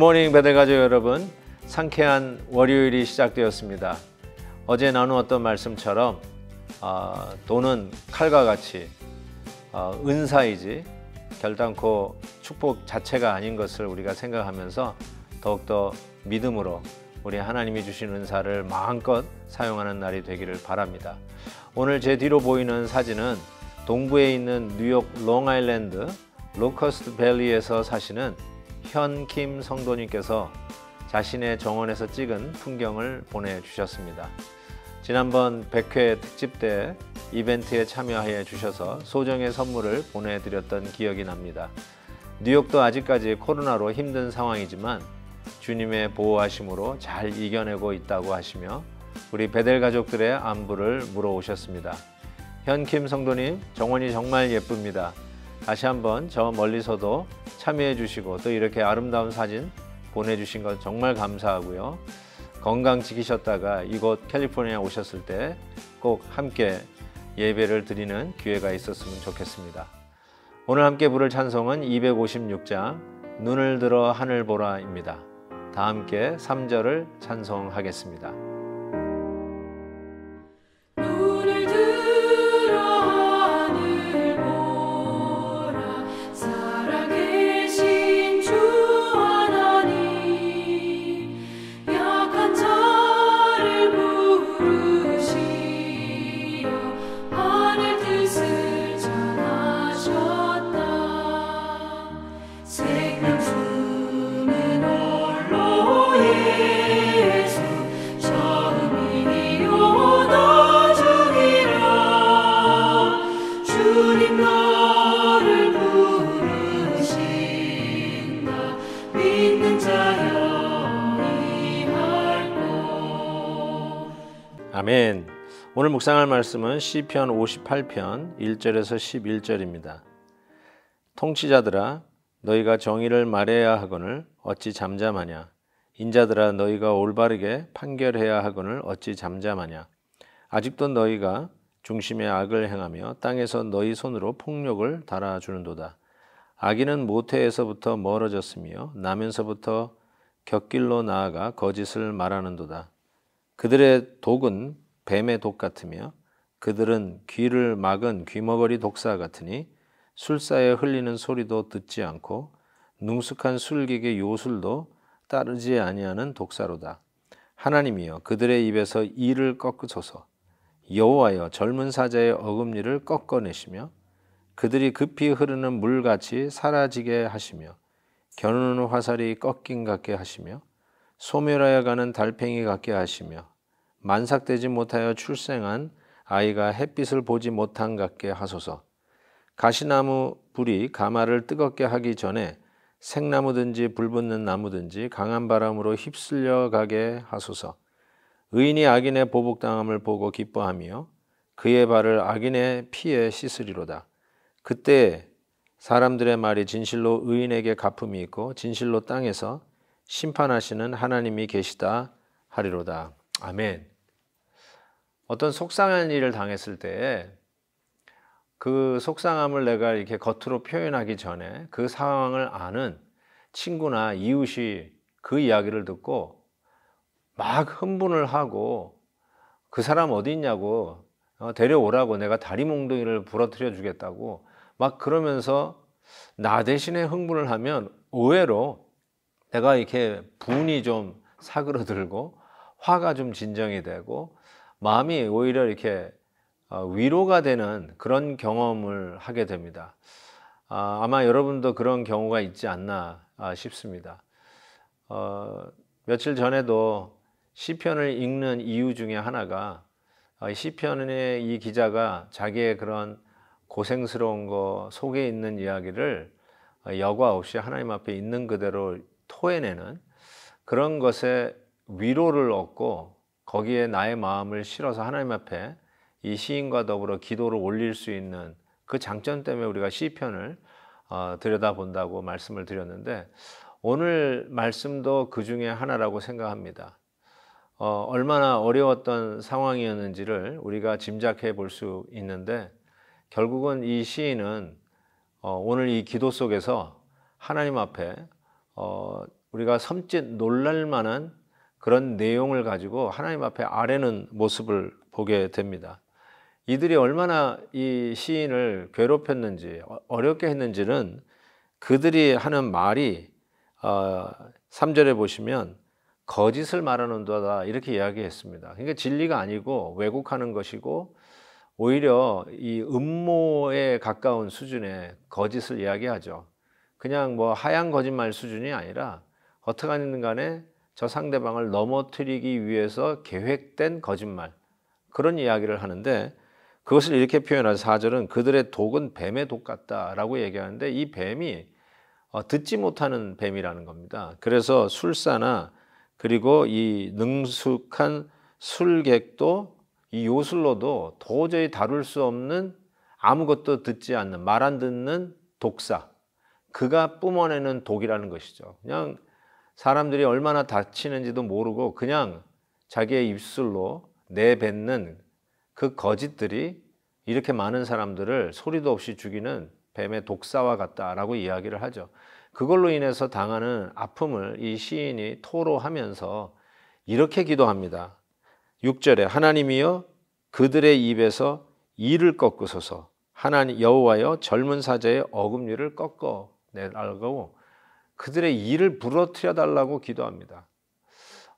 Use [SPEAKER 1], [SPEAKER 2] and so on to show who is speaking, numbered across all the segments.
[SPEAKER 1] 굿모닝 베델가족 여러분, 상쾌한 월요일이 시작되었습니다. 어제 나누었던 말씀처럼 돈은 칼과 같이 은사이지 결단코 축복 자체가 아닌 것을 우리가 생각하면서 더욱더 믿음으로 우리 하나님이 주신 은사를 마음껏 사용하는 날이 되기를 바랍니다. 오늘 제 뒤로 보이는 사진은 동부에 있는 뉴욕 롱아일랜드 로커스트 밸리에서 사시는 현킴 성도님께서 자신의 정원에서 찍은 풍경을 보내주셨습니다. 지난번 100회 특집 때 이벤트에 참여해 주셔서 소정의 선물을 보내드렸던 기억이 납니다. 뉴욕도 아직까지 코로나로 힘든 상황이지만 주님의 보호하심으로 잘 이겨내고 있다고 하시며 우리 베델 가족들의 안부를 물어오셨습니다. 현킴 성도님, 정원이 정말 예쁩니다. 다시 한번 저 멀리서도 참여해 주시고 또 이렇게 아름다운 사진 보내주신 것 정말 감사하고요. 건강 지키셨다가 이곳 캘리포니아 오셨을 때 꼭 함께 예배를 드리는 기회가 있었으면 좋겠습니다. 오늘 함께 부를 찬송은 256장 눈을 들어 하늘 보라입니다. 다 함께 3절을 찬송하겠습니다. 아멘. 오늘 묵상할 말씀은 시편 58편 1절에서 11절입니다. 통치자들아 너희가 정의를 말해야 하거늘 어찌 잠잠하냐. 인자들아 너희가 올바르게 판결해야 하거늘 어찌 잠잠하냐. 아직도 너희가 중심에 악을 행하며 땅에서 너희 손으로 폭력을 달아주는도다. 악인은 모태에서부터 멀어졌으며 나면서부터 곁길로 나아가 거짓을 말하는도다. 그들의 독은 뱀의 독 같으며 그들은 귀를 막은 귀머거리 독사 같으니 술사에 흘리는 소리도 듣지 않고 능숙한 술객의 요술도 따르지 아니하는 독사로다. 하나님이여 그들의 입에서 이를 꺾으소서. 여호와여 젊은 사자의 어금니를 꺾어내시며 그들이 급히 흐르는 물같이 사라지게 하시며 겨누는 화살이 꺾인 같게 하시며 소멸하여 가는 달팽이 같게 하시며 만삭되지 못하여 출생한 아이가 햇빛을 보지 못한 같게 하소서. 가시나무 불이 가마를 뜨겁게 하기 전에 생나무든지 불붙는 나무든지 강한 바람으로 휩쓸려 가게 하소서. 의인이 악인의 보복당함을 보고 기뻐하며 그의 발을 악인의 피에 씻으리로다. 그때 사람들의 말이 진실로 의인에게 갚음이 있고 진실로 땅에서 심판하시는 하나님이 계시다 하리로다. 아멘. 어떤 속상한 일을 당했을 때 그 속상함을 내가 이렇게 겉으로 표현하기 전에 그 상황을 아는 친구나 이웃이 그 이야기를 듣고 막 흥분을 하고 그 사람 어디 있냐고 데려오라고 내가 다리 몽둥이를 부러뜨려 주겠다고 막 그러면서 나 대신에 흥분을 하면 의외로 내가 이렇게 분이 좀 사그러들고 화가 좀 진정이 되고 마음이 오히려 이렇게 위로가 되는 그런 경험을 하게 됩니다. 아마 여러분도 그런 경우가 있지 않나 싶습니다. 며칠 전에도 시편을 읽는 이유 중에 하나가 시편의 이 기자가 자기의 그런 고생스러운 거 속에 있는 이야기를 여과 없이 하나님 앞에 있는 그대로 토해내는 그런 것에 위로를 얻고 거기에 나의 마음을 실어서 하나님 앞에 이 시인과 더불어 기도를 올릴 수 있는 그 장점 때문에 우리가 시편을 들여다본다고 말씀을 드렸는데 오늘 말씀도 그 중에 하나라고 생각합니다. 얼마나 어려웠던 상황이었는지를 우리가 짐작해 볼 수 있는데 결국은 이 시인은 오늘 이 기도 속에서 하나님 앞에 우리가 섬짓 놀랄 만한 그런 내용을 가지고 하나님 앞에 아뢰는 모습을 보게 됩니다. 이들이 얼마나 이 시인을 괴롭혔는지 어렵게 했는지는 그들이 하는 말이 3절에 보시면 거짓을 말하는도다 이렇게 이야기했습니다. 그러니까 진리가 아니고 왜곡하는 것이고 오히려 이 음모에 가까운 수준의 거짓을 이야기하죠. 그냥 뭐 하얀 거짓말 수준이 아니라 어떻게 하든 간에 저 상대방을 넘어뜨리기 위해서 계획된 거짓말, 그런 이야기를 하는데 그것을 이렇게 표현한 4절은 그들의 독은 뱀의 독 같다라고 얘기하는데 이 뱀이 듣지 못하는 뱀이라는 겁니다. 그래서 술사나 그리고 이 능숙한 술객도 이 요술로도 도저히 다룰 수 없는 아무것도 듣지 않는 말 안 듣는 독사, 그가 뿜어내는 독이라는 것이죠. 그냥 사람들이 얼마나 다치는지도 모르고 그냥 자기의 입술로 내뱉는 그 거짓들이 이렇게 많은 사람들을 소리도 없이 죽이는 뱀의 독사와 같다라고 이야기를 하죠. 그걸로 인해서 당하는 아픔을 이 시인이 토로하면서 이렇게 기도합니다. 6절에 하나님이여 그들의 입에서 이를 꺾으소서, 하나님 여호와여 젊은 사자의 어금니를 꺾어내라고 그들의 이를 부러뜨려 달라고 기도합니다.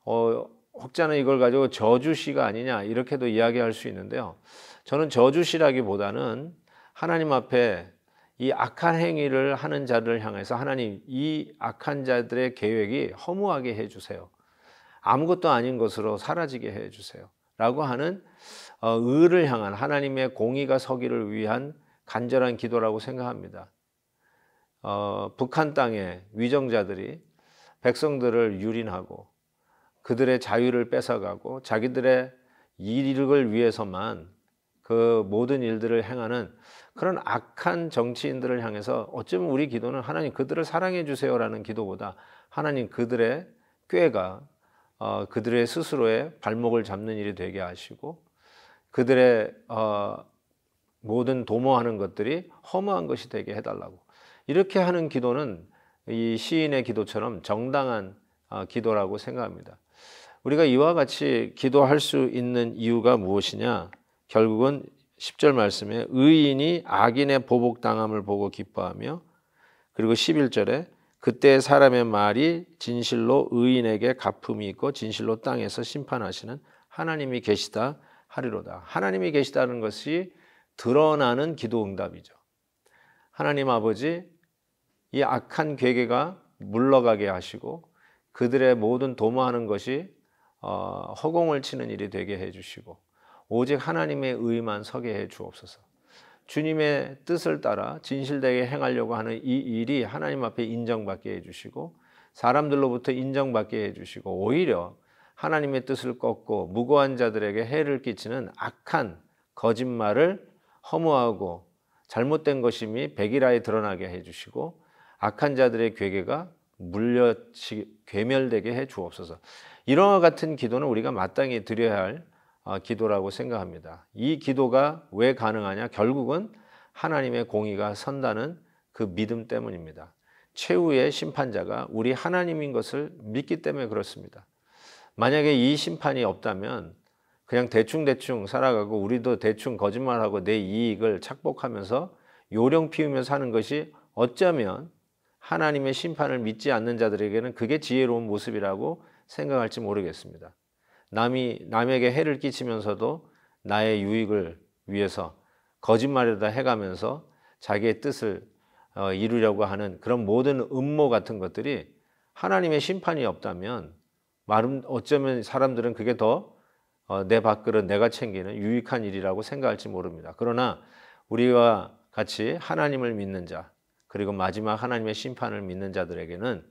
[SPEAKER 1] 혹자는 이걸 가지고 저주시가 아니냐 이렇게도 이야기할 수 있는데요. 저는 저주시라기보다는 하나님 앞에 이 악한 행위를 하는 자들을 향해서 하나님 이 악한 자들의 계획이 허무하게 해주세요. 아무것도 아닌 것으로 사라지게 해주세요. 라고 하는 의를 향한 하나님의 공의가 서기를 위한 간절한 기도라고 생각합니다. 북한 땅의 위정자들이 백성들을 유린하고 그들의 자유를 뺏어가고 자기들의 이익을 위해서만 그 모든 일들을 행하는 그런 악한 정치인들을 향해서 어쩌면 우리 기도는 하나님 그들을 사랑해 주세요라는 기도보다 하나님 그들의 꾀가 그들의 스스로의 발목을 잡는 일이 되게 하시고 그들의 모든 도모하는 것들이 허무한 것이 되게 해달라고, 이렇게 하는 기도는 이 시인의 기도처럼 정당한 기도라고 생각합니다. 우리가 이와 같이 기도할 수 있는 이유가 무엇이냐? 결국은 10절 말씀에 의인이 악인의 보복당함을 보고 기뻐하며, 그리고 11절에 그때 사람의 말이 진실로 의인에게 갚음이 있고 진실로 땅에서 심판하시는 하나님이 계시다 하리로다. 하나님이 계시다는 것이 드러나는 기도 응답이죠. 하나님 아버지, 이 악한 괴계가 물러가게 하시고 그들의 모든 도모하는 것이 허공을 치는 일이 되게 해주시고 오직 하나님의 의만 서게 해 주옵소서. 주님의 뜻을 따라 진실되게 행하려고 하는 이 일이 하나님 앞에 인정받게 해주시고 사람들로부터 인정받게 해주시고 오히려 하나님의 뜻을 꺾고 무고한 자들에게 해를 끼치는 악한 거짓말을 허무하고 잘못된 것임이 백일하에 드러나게 해주시고 악한 자들의 괴계가 괴멸되게 해 주옵소서. 이와 같은 기도는 우리가 마땅히 드려야 할 기도라고 생각합니다. 이 기도가 왜 가능하냐? 결국은 하나님의 공의가 선다는 그 믿음 때문입니다. 최후의 심판자가 우리 하나님인 것을 믿기 때문에 그렇습니다. 만약에 이 심판이 없다면 그냥 대충 살아가고 우리도 대충 거짓말하고 내 이익을 착복하면서 요령 피우면서 사는 것이 어쩌면 하나님의 심판을 믿지 않는 자들에게는 그게 지혜로운 모습이라고 생각할지 모르겠습니다. 남에게 해를 끼치면서도 나의 유익을 위해서 거짓말에다 해가면서 자기의 뜻을 이루려고 하는 그런 모든 음모 같은 것들이 하나님의 심판이 없다면 어쩌면 사람들은 그게 더 내 밥그릇 내가 챙기는 유익한 일이라고 생각할지 모릅니다. 그러나 우리와 같이 하나님을 믿는 자, 그리고 마지막 하나님의 심판을 믿는 자들에게는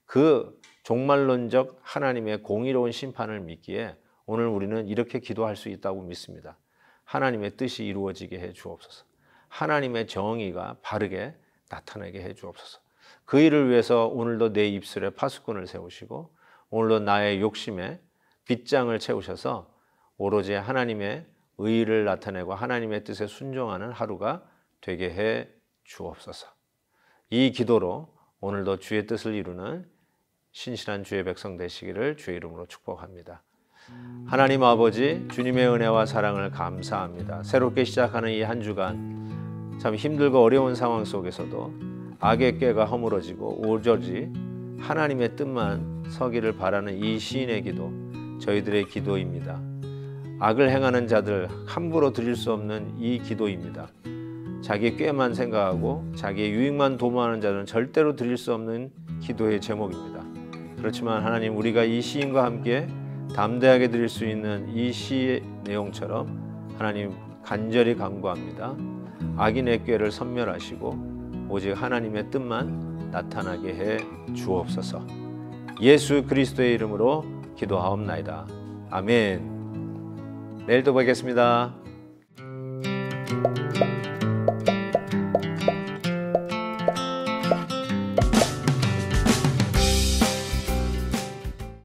[SPEAKER 1] 그 종말론적 하나님의 공의로운 심판을 믿기에 오늘 우리는 이렇게 기도할 수 있다고 믿습니다. 하나님의 뜻이 이루어지게 해 주옵소서. 하나님의 정의가 바르게 나타나게 해 주옵소서. 그 일을 위해서 오늘도 내 입술에 파수꾼을 세우시고 오늘도 나의 욕심에 빗장을 채우셔서 오로지 하나님의 의의를 나타내고 하나님의 뜻에 순종하는 하루가 되게 해 주옵소서. 이 기도로 오늘도 주의 뜻을 이루는 신실한 주의 백성 되시기를 주의 이름으로 축복합니다. 하나님 아버지, 주님의 은혜와 사랑을 감사합니다. 새롭게 시작하는 이 한 주간 참 힘들고 어려운 상황 속에서도 악의 꾀가 허물어지고 오로지 하나님의 뜻만 서기를 바라는 이 시인의 기도, 저희들의 기도입니다. 악을 행하는 자들 함부로 드릴 수 없는 이 기도입니다. 자기 꾀만 생각하고 자기의 유익만 도모하는 자들은 절대로 드릴 수 없는 기도의 제목입니다. 그렇지만 하나님, 우리가 이 시인과 함께 담대하게 드릴 수 있는 이 시의 내용처럼 하나님 간절히 간구합니다. 악인의 꾀를 섬멸하시고 오직 하나님의 뜻만 나타나게 해 주옵소서. 예수 그리스도의 이름으로 기도하옵나이다. 아멘. 내일 또 뵙겠습니다.